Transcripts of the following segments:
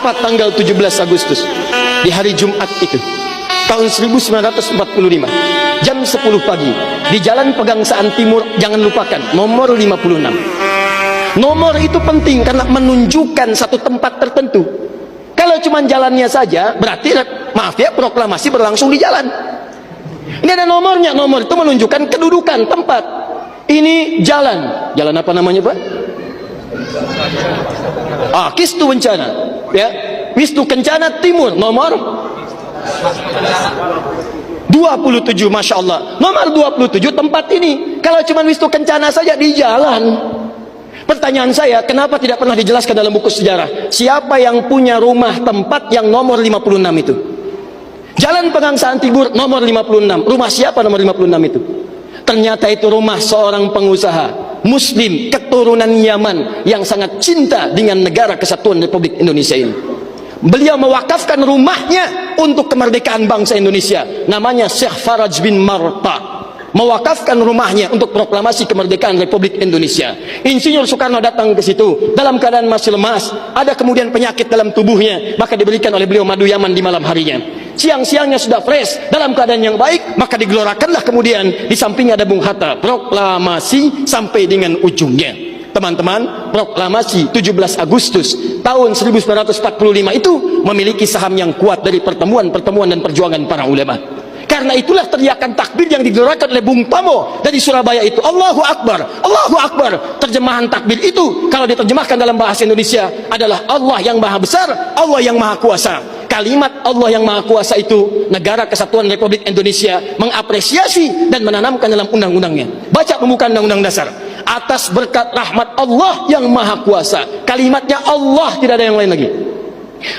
tepat tanggal 17 Agustus di hari Jumat itu tahun 1945 jam 10 pagi di Jalan Pegangsaan Timur. Jangan lupakan nomor 56. Nomor itu penting karena menunjukkan satu tempat tertentu. Kalau cuma jalannya saja berarti maaf ya, proklamasi berlangsung di jalan. Ini ada nomornya. Nomor itu menunjukkan kedudukan tempat. Ini jalan. Jalan apa namanya, Pak? Kistu Kencana, ya. Wisnu Kencana Timur, nomor 27, Masya Allah. Nomor 27 tempat ini. Kalau cuma Wisnu Kencana saja di jalan. Pertanyaan saya, kenapa tidak pernah dijelaskan dalam buku sejarah? Siapa yang punya rumah tempat yang nomor 56 itu? Jalan Pegangsaan Timur nomor 56. Rumah siapa nomor 56 itu? Ternyata itu rumah seorang pengusaha Muslim keturunan Yaman yang sangat cinta dengan negara kesatuan Republik Indonesia ini. Beliau mewakafkan rumahnya untuk kemerdekaan bangsa Indonesia. Namanya Syekh Faraj bin Marta. Mewakafkan rumahnya untuk proklamasi kemerdekaan Republik Indonesia. Insinyur Soekarno datang ke situ dalam keadaan masih lemas, ada kemudian penyakit dalam tubuhnya, maka diberikan oleh beliau madu Yaman di malam harinya. Siang-siangnya sudah fresh, dalam keadaan yang baik, maka digelorakanlah kemudian di sampingnya ada Bung Hatta, proklamasi sampai dengan ujungnya. Teman-teman, proklamasi 17 Agustus tahun 1945 itu memiliki saham yang kuat dari pertemuan-pertemuan dan perjuangan para ulama. Karena itulah teriakan takbir yang digelorakan oleh Bung Tomo dari Surabaya itu, Allahu Akbar, Allahu Akbar. Terjemahan takbir itu kalau diterjemahkan dalam bahasa Indonesia adalah Allah yang maha besar, Allah yang maha kuasa. Kalimat Allah yang maha kuasa itu Negara Kesatuan Republik Indonesia mengapresiasi dan menanamkan dalam undang-undangnya. Baca pembukaan Undang-Undang Dasar. Atas berkat rahmat Allah yang maha kuasa. Kalimatnya Allah, tidak ada yang lain lagi.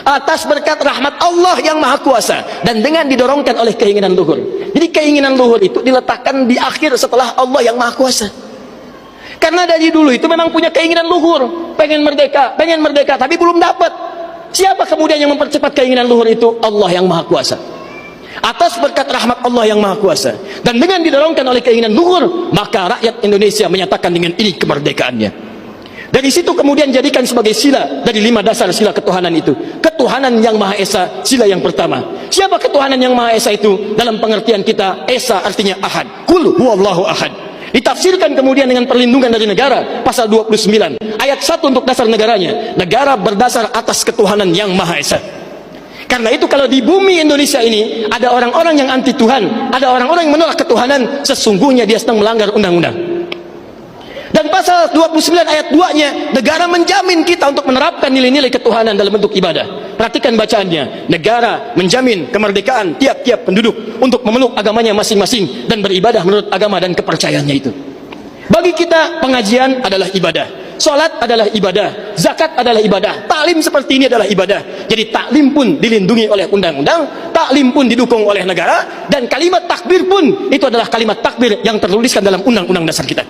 Atas berkat rahmat Allah yang maha kuasa dan dengan didorongkan oleh keinginan luhur. Jadi keinginan luhur itu diletakkan di akhir setelah Allah yang maha kuasa. Karena dari dulu itu memang punya keinginan luhur, pengen merdeka, tapi belum dapat. Siapa kemudian yang mempercepat keinginan luhur itu? Allah yang maha kuasa. Atas berkat rahmat Allah yang maha kuasa dan dengan didorongkan oleh keinginan luhur, maka rakyat Indonesia menyatakan dengan ini kemerdekaannya. Dari situ kemudian jadikan sebagai sila dari 5 dasar sila ketuhanan itu. Ketuhanan yang Maha Esa, sila yang pertama. Siapa ketuhanan yang Maha Esa itu? Dalam pengertian kita, Esa artinya Ahad. Qul huwallahu ahad. Ditafsirkan kemudian dengan perlindungan dari negara, pasal 29 ayat 1 untuk dasar negaranya. Negara berdasar atas ketuhanan yang Maha Esa. Karena itu kalau di bumi Indonesia ini ada orang-orang yang anti Tuhan, ada orang-orang yang menolak ketuhanan, sesungguhnya dia sedang melanggar undang-undang. Dan pasal 29 ayat 2-nya, negara menjamin kita untuk menerapkan nilai-nilai ketuhanan dalam bentuk ibadah. Perhatikan bacaannya. Negara menjamin kemerdekaan tiap-tiap penduduk untuk memeluk agamanya masing-masing dan beribadah menurut agama dan kepercayaannya itu. Bagi kita pengajian adalah ibadah, salat adalah ibadah, zakat adalah ibadah, taklim seperti ini adalah ibadah. Jadi taklim pun dilindungi oleh undang-undang, taklim pun didukung oleh negara, dan kalimat takbir pun itu adalah kalimat takbir yang tertuliskan dalam undang-undang dasar kita.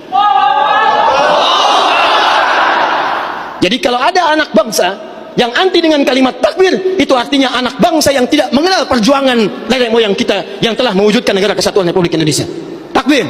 Jadi kalau ada anak bangsa yang anti dengan kalimat takbir, itu artinya anak bangsa yang tidak mengenal perjuangan nenek moyang kita yang telah mewujudkan negara kesatuan Republik Indonesia. Takbir.